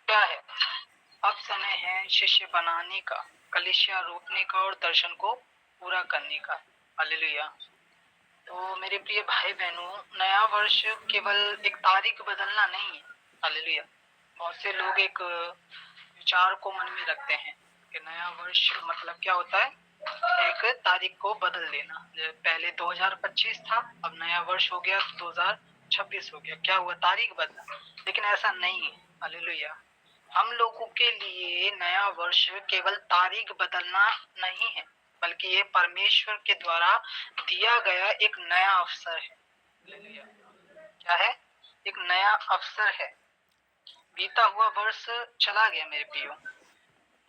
क्या है? अब समय है शिष्य बनाने का, कलीसिया रोपने का और दर्शन को पूरा करने का। हालेलुया। तो मेरे प्रिय भाई बहनों, नया वर्ष केवल एक तारीख बदलना नहीं है। हालेलुया। बहुत से लोग एक विचार को मन में रखते हैं कि नया वर्ष मतलब क्या होता है, एक तारीख को बदल देना। पहले 2025 था, अब नया वर्ष हो गया, 2026 हो गया, क्या हुआ, तारीख बदला। लेकिन ऐसा नहीं है। हालेलुया। हम लोगों के लिए नया वर्ष केवल तारीख बदलना नहीं है, बल्कि ये परमेश्वर के द्वारा दिया गया एक नया अवसर है। हालेलुया। क्या है? एक नया अवसर है। बीता हुआ वर्ष चला गया मेरे प्रियो,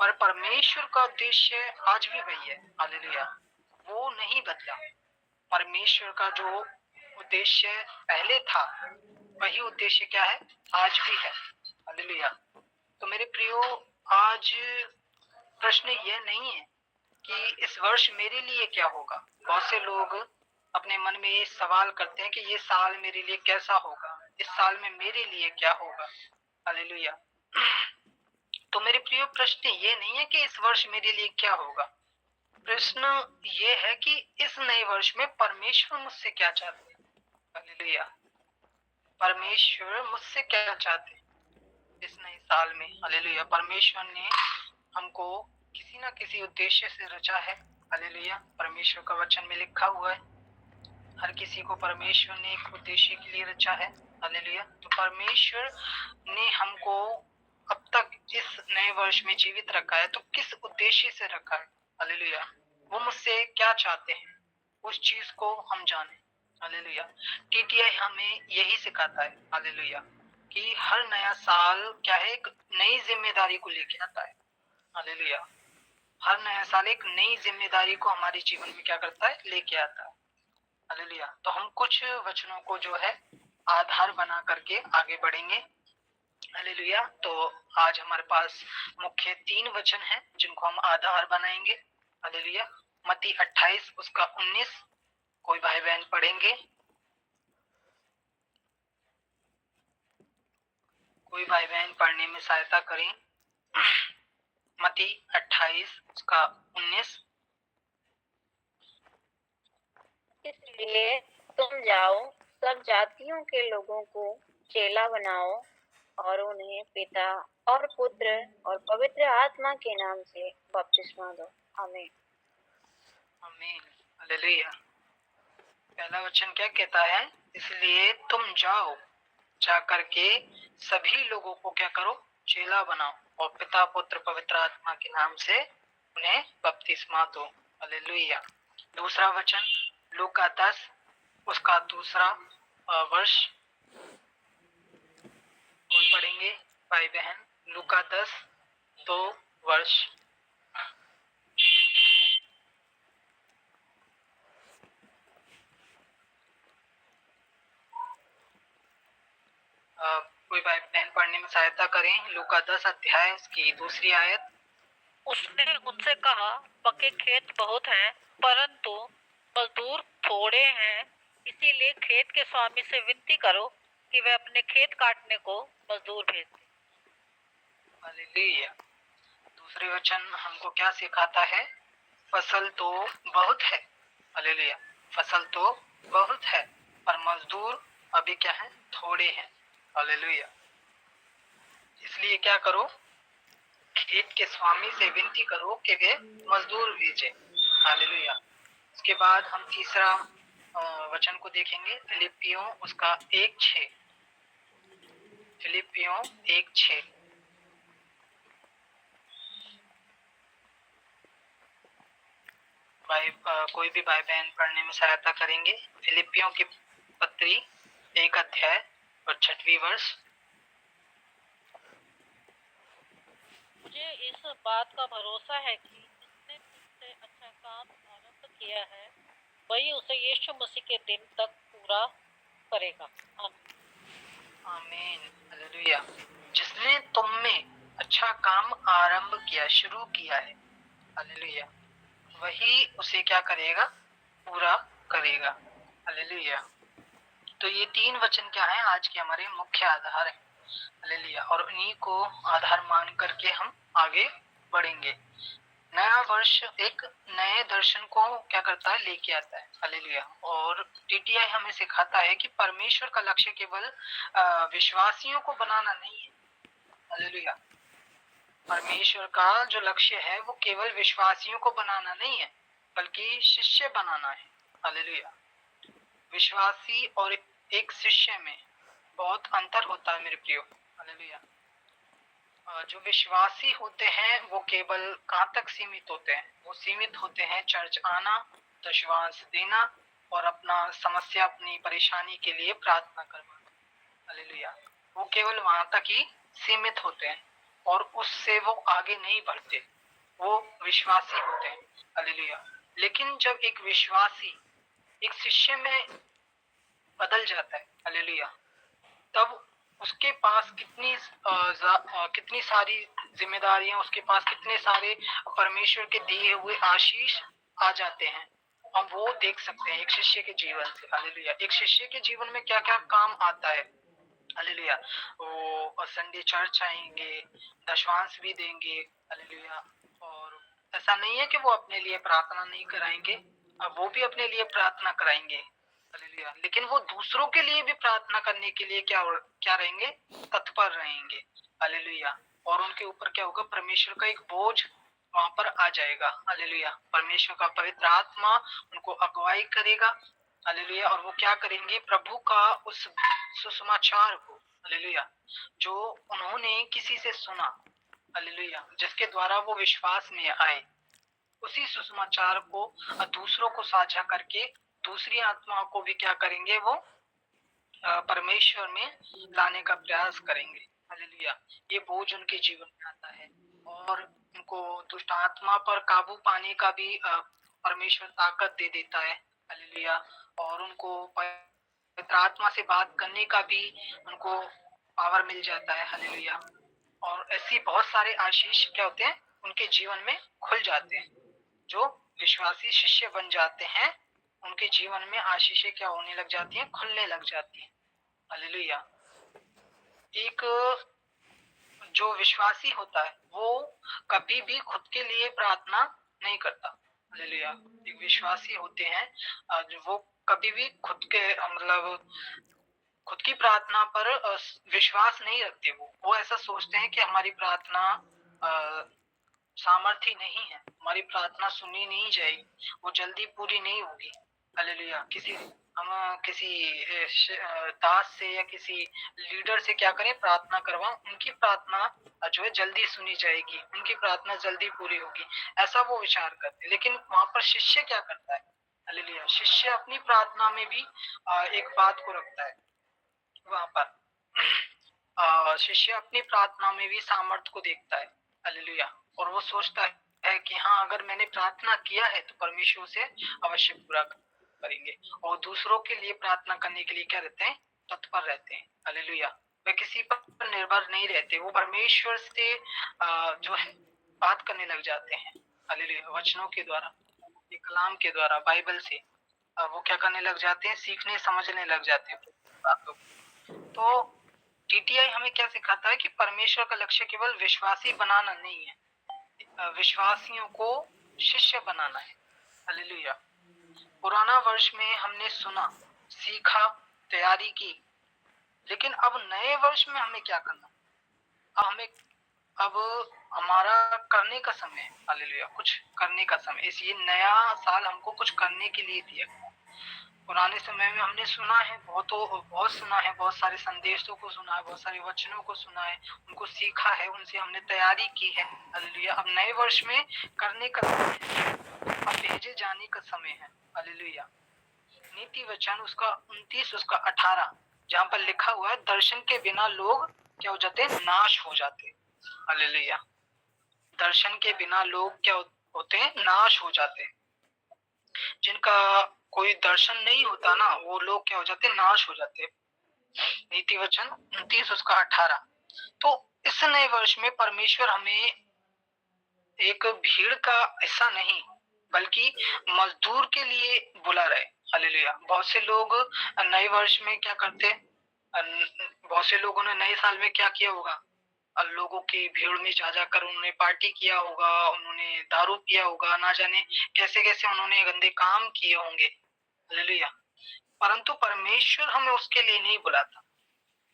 पर परमेश्वर का उद्देश्य आज भी वही है। हालेलुया। वो नहीं बदला। परमेश्वर का जो उद्देश्य पहले था, वही उद्देश्य क्या है, आज भी है। हालेलुया। तो मेरे प्रियो, आज प्रश्न यह नहीं है कि इस वर्ष मेरे लिए क्या होगा। बहुत से लोग अपने मन में ये सवाल करते हैं कि ये साल मेरे लिए कैसा होगा, इस साल में मेरे लिए क्या होगा। हालेलुया। तो मेरे प्रियो, प्रश्न ये नहीं है कि इस वर्ष मेरे लिए क्या होगा। प्रश्न ये है कि इस नए वर्ष में परमेश्वर मुझसे क्या चाहते हैं। हालेलुया। परमेश्वर मुझसे क्या चाहते हैं इस नए साल में। हालेलुया। परमेश्वर ने हमको किसी ना किसी उद्देश्य से रचा है। हालेलुया। परमेश्वर का वचन में लिखा हुआ है, हर किसी को परमेश्वर ने एक उद्देश्य के लिए रचा है। हालेलुया। तो परमेश्वर ने हमको अब तक इस नए वर्ष में जीवित रखा है, तो किस उद्देश्य से रखा है। हालेलुया। वो मुझसे क्या चाहते हैं, उस चीज को हम जाने। हालेलुया। टीटीआई हमें यही सिखाता है। हालेलुया। कि हर नया साल क्या है, एक नई जिम्मेदारी को लेके आता है। हालेलुया। हर नया साल एक नई जिम्मेदारी को हमारे जीवन में क्या करता है, लेके आता है। हालेलुया। तो हम कुछ वचनों को जो है आधार बना करके आगे बढ़ेंगे। हालेलुया। तो आज हमारे पास मुख्य 3 वचन हैं जिनको हम आधार बनाएंगे। हालेलुया। मत्ती 28 उसका 19 कोई भाई बहन पढ़ेंगे? कोई भाई बहन पढ़ने में सहायता करें। मत्ती 28 उसका 19। इसलिए तुम जाओ, सब जातियों के लोगों को चेला बनाओ और उन्हें पिता और पुत्र और पवित्र आत्मा के नाम से बपतिस्मा दो। आमीन। आमीन। हालेलुया। पहला वचन क्या कहता है? इसलिए तुम जाओ, जा करके सभी लोगों को क्या करो, चेला बनाओ और पिता पुत्र पवित्र आत्मा के नाम से उन्हें बपतिस्मा दो। हालेलुया। दूसरा वचन लूका 10 उसका दूसरा वर्ष कोई पढ़ेंगे भाई बहन? लूका 10 2 वर्ष। कोई भाई बहन पढ़ने में सहायता करें। लूका 10 अध्याय उसकी दूसरी आयत। उसने उनसे कहा, पके खेत बहुत हैं, परंतु मजदूर थोड़े हैं। इसीलिए खेत के स्वामी से विनती करो कि वे अपने खेत काटने को मजदूर भेज दें। हालेलुया। दूसरे वचन हमको क्या सिखाता है? फसल तो बहुत है। हालेलुया। फसल तो बहुत है, पर मजदूर अभी क्या है, थोड़े हैं। हालेलुया। इसलिए क्या करो, खेत के स्वामी से विनती करो कि वे मजदूर भेजे। हालेलुया। उसके बाद हम तीसरा वचन को देखेंगे, फिलिपियों उसका 1:6। फिलिपियों 1:6। कोई भी भाई बहन पढ़ने में सहायता करेंगे। फिलिपियों की पत्री 1 अध्याय और 6वीं वर्ष। मुझे इस बात का भरोसा है कि जिसने तुमसे अच्छा काम आरंभ किया है, वही उसे यीशु मसीह के दिन तक पूरा करेगा। आमीन। हालेलुया। जिसने तुम में अच्छा काम आरंभ किया, शुरू किया है, हालेलुया, वही उसे क्या करेगा, पूरा करेगा। हालेलुया। तो ये 3 वचन क्या है, आज के हमारे मुख्य आधार है। हालेलुया। और उन्हीं को आधार मान करके हम आगे बढ़ेंगे। नया वर्ष एक नए दर्शन को क्या करता है, लेके आता है। हालेलुया। और टीटीआई हमें सिखाता है कि परमेश्वर का लक्ष्य केवल विश्वासियों को बनाना नहीं है। हालेलुया। परमेश्वर का जो लक्ष्य है वो केवल विश्वासियों को बनाना नहीं है, बल्कि शिष्य बनाना है। हालेलुया। विश्वासी और एक शिष्य में बहुत अंतर होता है मेरे प्रियो। हालेलुया। जो विश्वासी होते हैं वो केवल कहाँ तक सीमित होते हैं, वो सीमित होते हैं चर्च आना, दशवांश देना और अपना समस्या, अपनी परेशानी के लिए प्रार्थना करवाना। हालेलुया। वो केवल वहां तक ही सीमित होते हैं और उससे वो आगे नहीं बढ़ते, वो विश्वासी होते हैं। हालेलुया। लेकिन जब एक विश्वासी एक शिष्य में बदल जाता है, हालेलुया, तब उसके पास कितनी सारी जिम्मेदारियां, उसके पास कितने सारे परमेश्वर के दिए हुए आशीष आ जाते हैं, हम वो देख सकते हैं एक शिष्य के जीवन से। हालेलुया। एक शिष्य के जीवन में क्या क्या काम आता है। हालेलुया। वो संडे चर्च आएंगे, दशवांश भी देंगे। हालेलुया। और ऐसा नहीं है कि वो अपने लिए प्रार्थना नहीं कराएंगे, वो भी अपने लिए प्रार्थना कराएंगे। हालेलुया। लेकिन वो दूसरों के लिए भी प्रार्थना करने के लिए क्या रहेंगे, तत्पर रहेंगे। हालेलुया। और उनके ऊपर क्या होगा, परमेश्वर का एक बोझ वहां पर आ जाएगा। हालेलुया। परमेश्वर का पवित्र आत्मा उनको अगुवाई करेगा। हालेलुया। और वो क्या करेंगे, प्रभु का उस सुसमाचार को, हालेलुया, जो उन्होंने किसी से सुना, हालेलुया, जिसके द्वारा वो विश्वास में आए, उसी सुसमाचार को दूसरों को साझा करके दूसरी आत्माओं को भी क्या करेंगे, वो परमेश्वर में लाने का प्रयास करेंगे। हालेलुया। ये बोझ उनके जीवन में आता है और उनको दुष्ट आत्मा पर काबू पाने का भी परमेश्वर ताकत दे देता है। हालेलुया। और उनको पवित्र आत्मा से बात करने का भी उनको पावर मिल जाता है। हालेलुया। और ऐसी बहुत सारे आशीष क्या होते हैं, उनके जीवन में खुल जाते हैं। जो विश्वासी शिष्य बन जाते हैं, उनके जीवन में आशीषें क्या होने लग जाती हैं, खुलने लग जाती हैं। हालेलुया। एक जो विश्वासी होता है वो कभी भी खुद के लिए प्रार्थना नहीं करता। हालेलुया। एक विश्वासी होते हैं जो वो कभी भी खुद के मतलब खुद की प्रार्थना पर विश्वास नहीं रखते। वो ऐसा सोचते हैं कि हमारी प्रार्थना सामर्थ्य नहीं है, हमारी प्रार्थना सुनी नहीं जाएगी, वो जल्दी पूरी नहीं होगी। हालेलुया। हम किसी दास से या किसी लीडर से क्या करें, प्रार्थना करवाएं, उनकी प्रार्थना जो है जल्दी सुनी जाएगी, उनकी प्रार्थना जल्दी पूरी होगी, ऐसा वो विचार करते हैं। लेकिन वहां पर शिष्य क्या करता है, हालेलुया, शिष्य अपनी प्रार्थना में भी एक बात को रखता है वहां पर। शिष्य अपनी प्रार्थना में भी सामर्थ्य को देखता है। हालेलुया। और वो सोचता है कि हाँ, अगर मैंने प्रार्थना किया है तो परमेश्वर से अवश्य पूरा करेंगे। और दूसरों के लिए प्रार्थना करने के लिए क्या रहते हैं, तत्पर रहते हैं। हालेलुया। वे किसी पर निर्भर नहीं रहते, वो परमेश्वर से जो है बात करने लग जाते हैं। हालेलुया। वचनों के द्वारा, कलाम के द्वारा, बाइबल से वो क्या करने लग जाते हैं, सीखने समझने लग जाते हैं बातों को। तो टीटीआई हमें क्या सिखाता है कि परमेश्वर का लक्ष्य केवल विश्वासी बनाना नहीं है, विश्वासियों को शिष्य बनाना है। हालेलुया। पुराना वर्ष में हमने सुना, सीखा, तैयारी की, लेकिन अब नए वर्ष में हमें क्या करना, अब हमारा करने का समय है। हालेलुया। कुछ करने का समय, इसलिए नया साल हमको कुछ करने के लिए दिया। पुराने समय में हमने सुना है, बहुत सुना है, बहुत सारे संदेशों को सुना है, बहुत सारे वचनों को सुना है, उनको सीखा है, उनसे हमने तैयारी की है। हालेलुया। अब नए वर्ष में करने का समय है, अब भेजे जाने का समय है। हालेलुया। नीति वचन उसका 29, उसका 18, जहाँ पर लिखा हुआ है, दर्शन के बिना लोग क्या हो जाते हैं, नाश हो जाते हैं। हालेलुया। दर्शन के बिना लोग क्या होते हैं, नाश हो जाते हैं। जिनका कोई दर्शन नहीं होता ना, वो लोग क्या हो जाते हैं, नाश हो जाते हैं। नीति वचन 29, उसका 18। तो इस नए वर्ष में परमेश्वर हमें एक भीड़ का हिस्सा नहीं, बल्कि मजदूर के लिए बुला रहे। हालेलुया। बहुत से लोग नए वर्ष में क्या करते हैं, बहुत से लोगों ने नए साल में क्या किया होगा? लोगों की भीड़ में जा जाकर उन्होंने पार्टी किया होगा, उन्होंने दारू पिया होगा, ना जाने कैसे-कैसे उन्होंने गंदे काम किए होंगे। हालेलुया! परंतु परमेश्वर हमें उसके लिए नहीं बुलाता।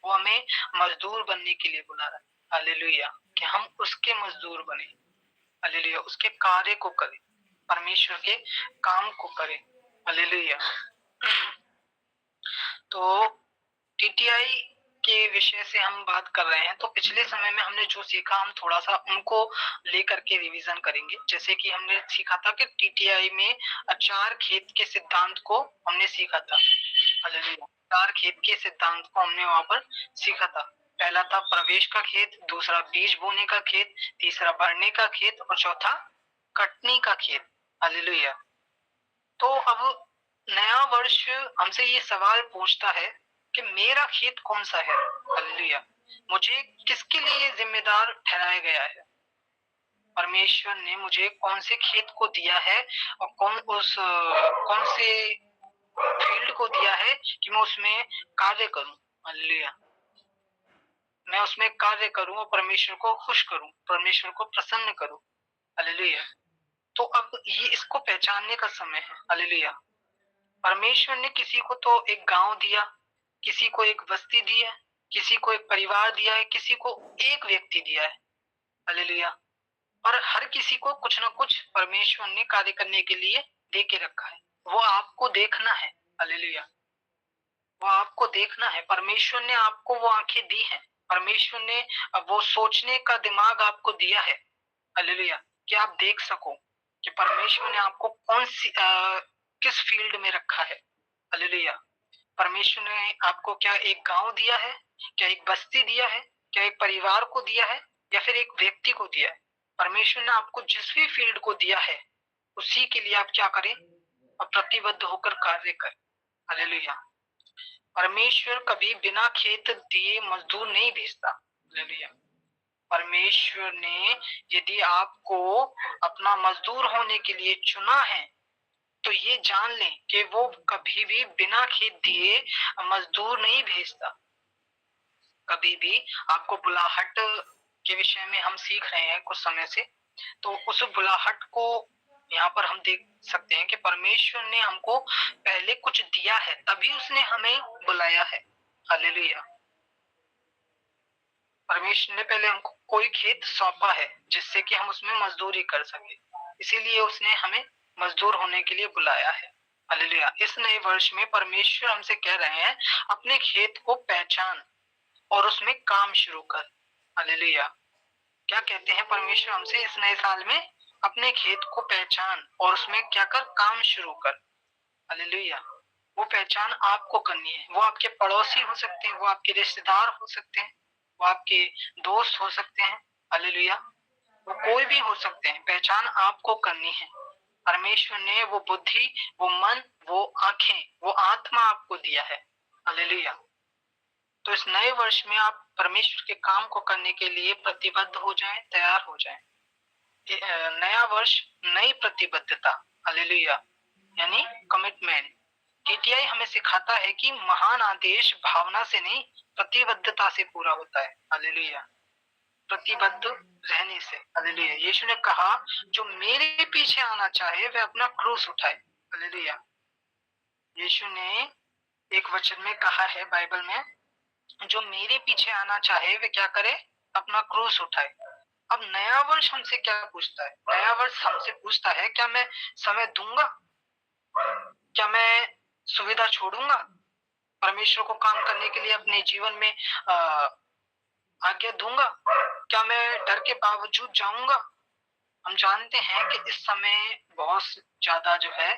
वो हमें मज़दूर बनने के लिए बुला रहा है। हालेलुया! कि हम उसके मज़दूर बने। हालेलुया! उसके कार्य को करें, परमेश्वर के काम को करें। हालेलुया! तो टीटीआई के विषय से हम बात कर रहे हैं, तो पिछले समय में हमने जो सीखा हम थोड़ा-सा उनको लेकर के रिवीजन करेंगे। जैसे कि हमने सीखा था कि टीटीआई में 4 खेत के सिद्धांत को हमने सीखा था। हालेलुया! 4 खेत के सिद्धांत को हमने वहाँ पर सीखा था। पहला था प्रवेश का खेत, दूसरा बीज बोने का खेत, तीसरा भरने का खेत और चौथा कटनी का खेत। हालेलुया! तो अब नया वर्ष हमसे ये सवाल पूछता है कि मेरा खेत कौन-सा है? हालेलुया! मुझे किसके लिए ज़िम्मेदार ठहराया गया है? परमेश्वर ने मुझे कौन से खेत को दिया है और कौन से फील्ड को दिया है कि मैं उसमें कार्य करूँ। हालेलुया! मैं उसमें कार्य करूँ और परमेश्वर को खुश करूँ, परमेश्वर को प्रसन्न करूँ। हालेलुया! तो अब ये इसको पहचानने का समय है। हालेलुया! परमेश्वर ने किसी को तो एक गाँव दिया, किसी को एक बस्ती दी है, किसी को एक परिवार दिया है, किसी को एक व्यक्ति दिया है। हालेलुया! और हर किसी को कुछ ना कुछ परमेश्वर ने कार्य करने के लिए दे के रखा है। वो आपको देखना है। हालेलुया! वो आपको देखना है। परमेश्वर ने आपको वो आँखें दी हैं। परमेश्वर ने वो सोचने का दिमाग आपको दिया है। हालेलुया! कि आप देख सको कि परमेश्वर ने आपको किस फील्ड में रखा है। हालेलुया! परमेश्वर ने आपको क्या एक गाँव दिया है? क्या एक बस्ती दिया है? क्या एक परिवार को दिया है? या फिर एक व्यक्ति को दिया है? परमेश्वर ने आपको जिस भी फील्ड को दिया है, उसी के लिए आप क्या करें? प्रतिबद्ध होकर कार्य करें। हालेलुया! परमेश्वर कभी बिना खेत दिए मजदूर नहीं भेजता। हालेलुया! परमेश्वर ने यदि आपको अपना मजदूर होने के लिए चुना है, तो ये जान लें कि वो कभी भी बिना खेत दिए मजदूर नहीं भेजता। कभी भी आपको बुलाहट के विषय में हम सीख रहे हैं कुछ समय से, तो उस बुलाहट को यहाँ पर हम देख सकते हैं कि परमेश्वर ने हमको पहले कुछ दिया है, तभी उसने हमें बुलाया है। हालेलुया! परमेश्वर ने पहले हमको कोई खेत सौंपा है, जिससे कि हम उसमें मजदूरी कर सकें। इसीलिए उसने हमें मजदूर होने के लिए बुलाया है। हालेलुया! इस नए वर्ष में परमेश्वर हमसे कह रहे हैं, अपने खेत को पहचान और उसमें काम शुरू कर। हालेलुया! क्या कहते हैं परमेश्वर हमसे इस नए साल में? अपने खेत को पहचान और उसमें क्या कर? काम शुरू कर। हालेलुया! वो पहचान आपको करनी है। वो आपके पड़ोसी हो सकते हैं, वो आपके रिश्तेदार हो सकते हैं, वो आपके दोस्त हो सकते हैं। हालेलुया! वो कोई भी हो सकते हैं, पहचान आपको करनी है। परमेश्वर ने वो बुद्धि, वो मन, वो आँखें, वो आत्मा आपको दिया है। हालेलुया! तो इस नए वर्ष में आप परमेश्वर के काम को करने के लिए प्रतिबद्ध हो जाएं, तैयार हो जाएं। नया वर्ष, नई प्रतिबद्धता। हालेलुया! यानी कमिटमेंट। टीटीआई हमें सिखाता है कि महान आदेश भावना से नहीं, प्रतिबद्धता से पूरा होता है। हालेलुया! प्रतिबद्ध रहने से। हालेलुया! यीशु ने कहा, जो मेरे पीछे आना चाहे वह अपना क्रूस उठाए। हालेलुया! यीशु ने एक वचन में कहा है बाइबल में, जो मेरे पीछे आना चाहे वे क्या करे? अपना क्रूस उठाए। अब नया वर्ष हमसे क्या पूछता है? नया वर्ष हमसे पूछता है, क्या मैं समय दूंगा? क्या मैं सुविधा छोड़ूंगा? परमेश्वर को काम करने के लिए अपने जीवन में आज्ञा दूंगा? क्या मैं डर के बावजूद जाऊंगा? हम जानते हैं कि इस समय बहुत ज्यादा जो है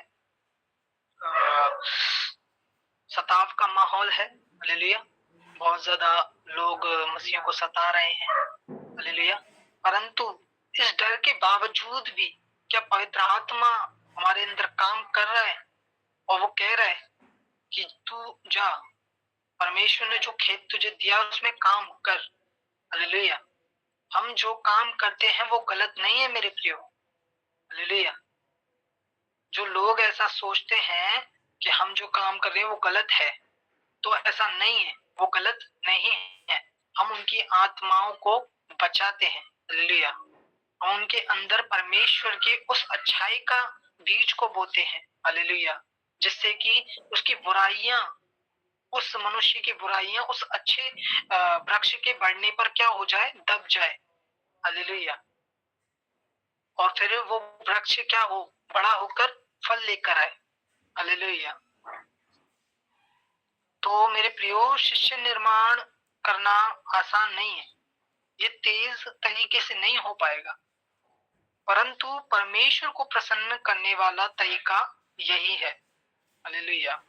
सताव का माहौल है। हालेलुया! बहुत ज्यादा लोग मसीह को सता रहे हैं। हालेलुया! परंतु इस डर के बावजूद भी क्या पवित्र आत्मा हमारे अंदर काम कर रहा है और वो कह रहा है कि तू जा, परमेश्वर ने जो खेत तुझे दिया उसमें काम कर। हालेलुया! हम जो काम करते हैं वो गलत नहीं है मेरे प्रियो। हालेलुया! जो लोग ऐसा सोचते हैं कि हम जो काम कर रहे हैं वो गलत है, तो ऐसा नहीं है। वो गलत नहीं है। हम उनकी आत्माओं को बचाते हैं। हालेलुया। हम उनके अंदर परमेश्वर के उस अच्छाई का बीज को बोते हैं। हालेलुया। जिससे कि उसकी बुराइयां, उस मनुष्य की बुराइयां उस अच्छे वृक्ष के बढ़ने पर क्या हो जाए, दब जाए। हालेलुया। और फिर वो वृक्ष क्या हो, बड़ा होकर फल लेकर आए। हालेलुया। तो मेरे प्रियो, शिष्य निर्माण करना आसान नहीं है। ये तेज तरीके से नहीं हो पाएगा, परंतु परमेश्वर को प्रसन्न करने वाला तरीका यही है। हालेलुया।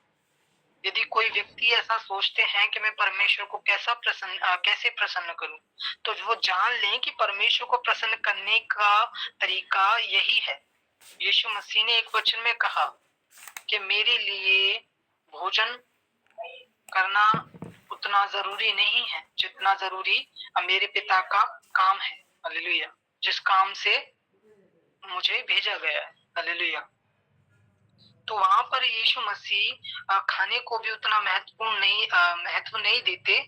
यदि कोई व्यक्ति ऐसा सोचते हैं कि मैं परमेश्वर को कैसे प्रसन्न करूं, तो वो जान लें कि परमेश्वर को प्रसन्न करने का तरीका यही है। यीशु मसीह ने एक वचन में कहा कि मेरे लिए भोजन करना उतना जरूरी नहीं है जितना जरूरी मेरे पिता का काम है। हालेलुया। जिस काम से मुझे भेजा गया है। हालेलुया। तो वहां पर यीशु मसीह खाने को भी उतना महत्व नहीं देते,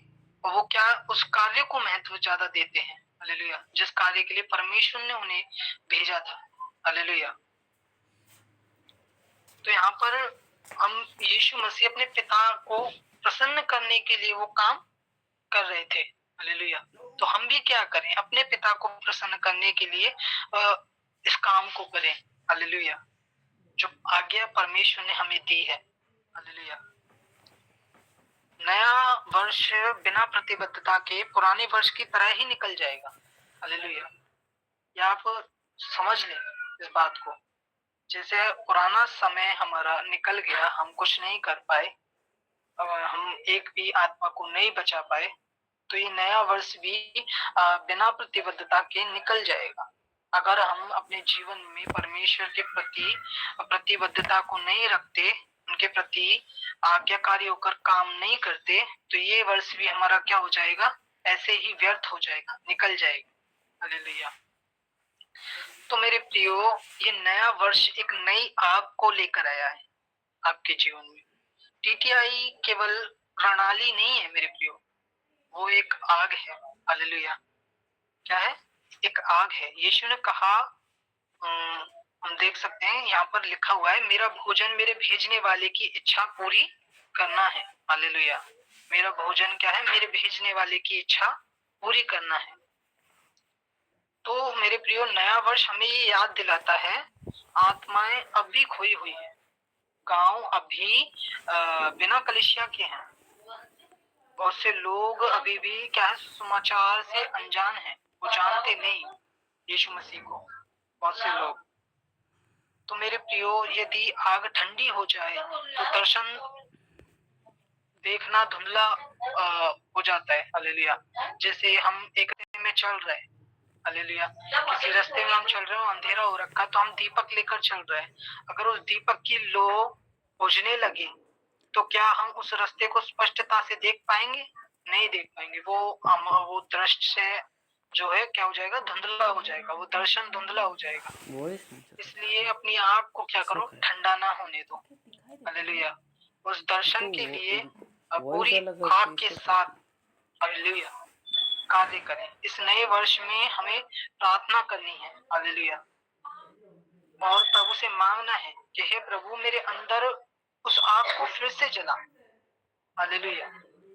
और वो क्या, उस कार्य को महत्व ज्यादा देते हैं। हालेलुया। जिस कार्य के लिए परमेश्वर ने उन्हें भेजा था। हालेलुया। तो यहाँ पर हम यीशु मसीह अपने पिता को प्रसन्न करने के लिए वो काम कर रहे थे। हालेलुया। तो हम भी क्या करें, अपने पिता को प्रसन्न करने के लिए इस काम को करें। हालेलुया। जो आज्ञा परमेश्वर ने हमें दी है। हालेलुया। नया वर्ष बिना प्रतिबद्धता के पुराने वर्ष की तरह ही निकल जाएगा। हालेलुया। या आप समझ लें इस बात को। जैसे पुराना समय हमारा निकल गया, हम कुछ नहीं कर पाए, हम एक भी आत्मा को नहीं बचा पाए, तो ये नया वर्ष भी बिना प्रतिबद्धता के निकल जाएगा। अगर हम अपने जीवन में परमेश्वर के प्रति प्रतिबद्धता को नहीं रखते, उनके प्रति आज्ञाकारी होकर काम नहीं करते, तो ये वर्ष भी हमारा क्या हो जाएगा, ऐसे ही व्यर्थ हो जाएगा, निकल जाएगा। हालेलुया। तो मेरे प्रियो, ये नया वर्ष एक नई आग को लेकर आया है आपके जीवन में। टीटीआई केवल प्रणाली नहीं है मेरे प्रियो, वो एक आग है। हालेलुया। क्या है? एक आग है। यीशु ने कहा, हम देख सकते हैं यहाँ पर लिखा हुआ है, मेरा भोजन मेरे भेजने वाले की इच्छा पूरी करना है। हालेलुया। मेरा भोजन क्या है? मेरे भेजने वाले की इच्छा पूरी करना है। तो मेरे प्रियो, नया वर्ष हमें ये याद दिलाता है, आत्माएं अब भी खोई हुई है, गांव अभी बिना कलीसिया के हैं, बहुत से लोग अभी भी क्या है, समाचार से अनजान हैं, वो जानते नहीं यीशु मसीह को, बहुत से लोग। तो मेरे प्रियो, यदि आग ठंडी हो जाए तो दर्शन देखना धुंधला हो जाता है। हालेलुया। जैसे हम एक रास्ते में चल रहे हैं, हालेलुया, किसी रास्ते में हम चल रहे हो, अंधेरा हो रखा, तो हम दीपक लेकर चल रहे हैं। अगर उस दीपक की लो बुझने लगे तो क्या हम उस रास्ते को स्पष्टता से देख पाएंगे? नहीं देख पाएंगे। वो दृश्य जो है क्या हो जाएगा, धुंधला हो जाएगा, वो दर्शन धुंधला हो जाएगा। इसलिए अपनी आँख को क्या करो, ठंडा ना होने दो। हालेलुया। उस दर्शन के लिए पूरी आँख के साथ हालेलुया कार्य करें। इस नए वर्ष में हमें प्रार्थना करनी है। हालेलुया। और प्रभु से मांगना है कि हे प्रभु, मेरे अंदर उस आग को फिर से जला। हालेलुया।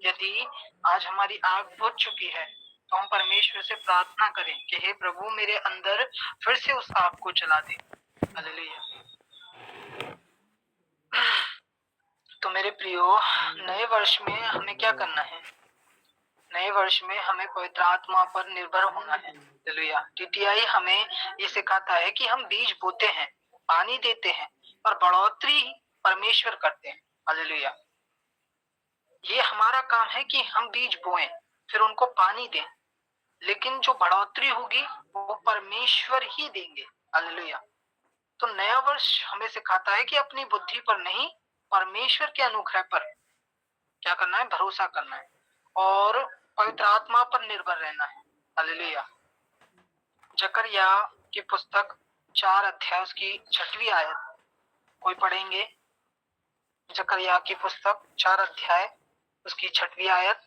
यदि आज हमारी आग बुझ चुकी है तो हम परमेश्वर से प्रार्थना करें कि हे प्रभु, मेरे अंदर फिर से उस आग को जला दे। हालेलुया। तो मेरे प्रियो, नए वर्ष में हमें क्या करना है? नए वर्ष में हमें पवित्र आत्मा पर निर्भर होना है। हालेलुया। टीटीआई हमें ये सिखाता है कि हम बीज बोते हैं, पानी देते हैं, पर बढ़ोतरी परमेश्वर करते हैं। हालेलुया। ये हमारा काम है कि हम बीज बोएं, फिर उनको पानी दें, लेकिन जो बढ़ोतरी होगी वो परमेश्वर ही देंगे। हालेलुया। तो नया वर्ष हमें सिखाता है कि अपनी बुद्धि पर नहीं, परमेश्वर के अनुग्रह पर क्या करना है, भरोसा करना है, और पवित्र आत्मा पर निर्भर रहना है। हालेलुया। जकरिया की पुस्तक 4 अध्याय उसकी 6वीं आयत कोई पढ़ेंगे? जकरिया की पुस्तक 4 अध्याय उसकी 6वीं आयत।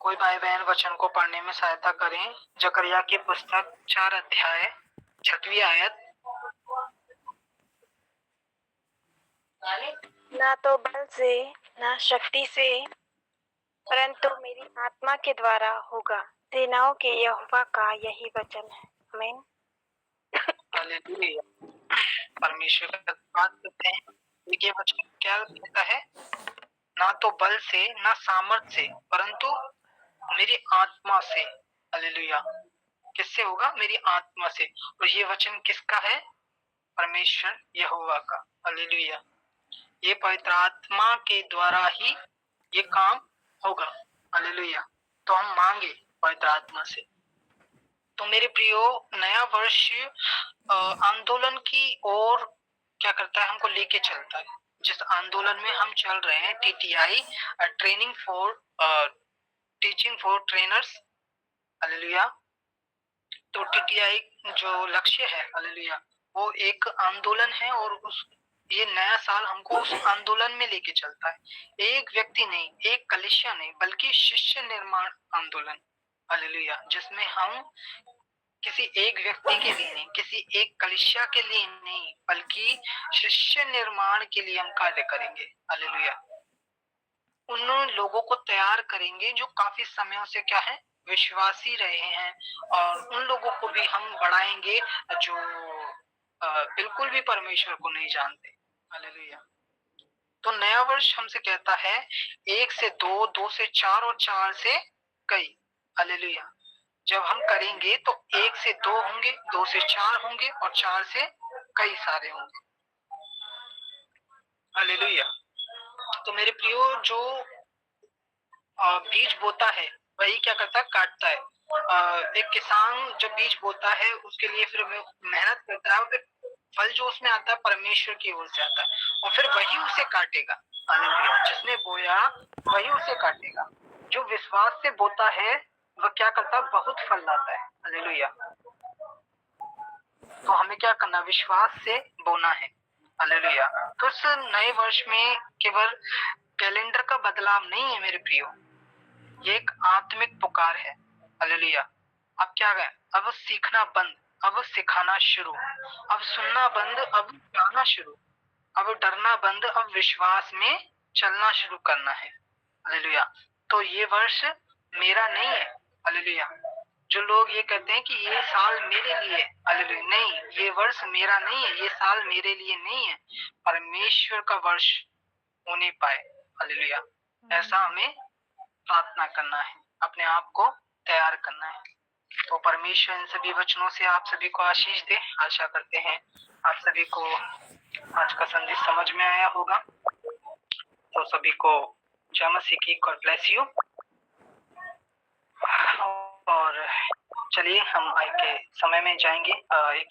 कोई भाई बहन वचन को पढ़ने में सहायता करें। जकरिया की पुस्तक 4 अध्याय 6वीं आयत। ना तो बल से ना शक्ति से, परंतु मेरी आत्मा के द्वारा होगा। सेनाओं के यहोवा का यही वचन है। आमीन। हालेलुया। परमेश्वर का धन्यवाद करते हैं। देखिए वचन क्या कहता है, ना तो बल से ना सामर्थ से, परंतु मेरी आत्मा से। हालेलुया। किससे होगा? मेरी आत्मा से। और ये वचन किसका है? परमेश्वर यहोवा का। हालेलुया। ये पवित्र आत्मा के द्वारा ही ये काम होगा। हालेलुया। तो हम मांगे पवित्र आत्मा से। तो मेरे प्रियो, नया वर्ष आंदोलन की ओर क्या करता है? हमको लेके चलता है। जिस आंदोलन में हम चल रहे हैं, TTI, training for teaching for trainers. Hallelujah. तो टीटीआई जो लक्ष्य है, हालेलुया, वो एक आंदोलन है और उस ये नया साल हमको उस आंदोलन में लेके चलता है। एक व्यक्ति नहीं, एक कलीसिया नहीं, बल्कि शिष्य निर्माण आंदोलन। हालेलुया। जिसमें हम किसी एक व्यक्ति के लिए नहीं, किसी एक कलीसिया के लिए नहीं, बल्कि शिष्य निर्माण के लिए हम कार्य करेंगे। हालेलुया। उन लोगों को तैयार करेंगे जो काफी समयों से क्या है? विश्वासी रहे हैं। और उन लोगों को भी हम बढ़ाएंगे जो बिल्कुल भी परमेश्वर को नहीं जानते। हालेलुया। तो नया वर्ष हमसे कहता है 1 से 2, 2 से 4 और 4 से कई। हालेलुया। जब हम करेंगे तो 1 से 2 होंगे, 2 से 4 होंगे और 4 से कई सारे होंगे। हालेलुया। तो मेरे प्रियो, जो बीज बोता है वही क्या करता है? काटता है। एक किसान जब बीज बोता है उसके लिए फिर मेहनत करता है, और फिर फल जो उसमें आता है परमेश्वर की ओर से आता है, और फिर वही उसे काटेगा। हालेलुया। जिसने बोया वही उसे काटेगा। जो विश्वास से बोता है वह क्या करता है? बहुत फल लाता है। हालेलुया। तो हमें क्या करना? विश्वास से बोना है। हालेलुया। तो इस नए वर्ष में केवल कैलेंडर का बदलाव नहीं है मेरे प्रियो, ये एक आत्मिक पुकार है। हालेलुया। अब क्या है? अब सीखना बंद, अब सिखाना शुरू। अब सुनना बंद, अब गाना शुरू। अब डरना बंद, अब विश्वास में चलना शुरू करना है। हालेलुया। तो ये वर्ष मेरा नहीं है। हालेलुया। जो लोग ये कहते हैं कि ये साल मेरे लिए, हालेलुया, नहीं, ये वर्ष मेरा नहीं है, ये साल मेरे लिए नहीं है, परमेश्वर का वर्ष होने पाए। हालेलुया। ऐसा हमें प्रार्थना करना है, अपने आप को तैयार करना है। तो परमेश्वर इन सभी वचनों से आप सभी को आशीष दे। आशा करते हैं आप सभी को आज का संदेश समझ में आया होगा। तो सभी को जय मसीह की, गॉड ब्लेस यू। और चलिए हम आज के समय में जाएंगे। एक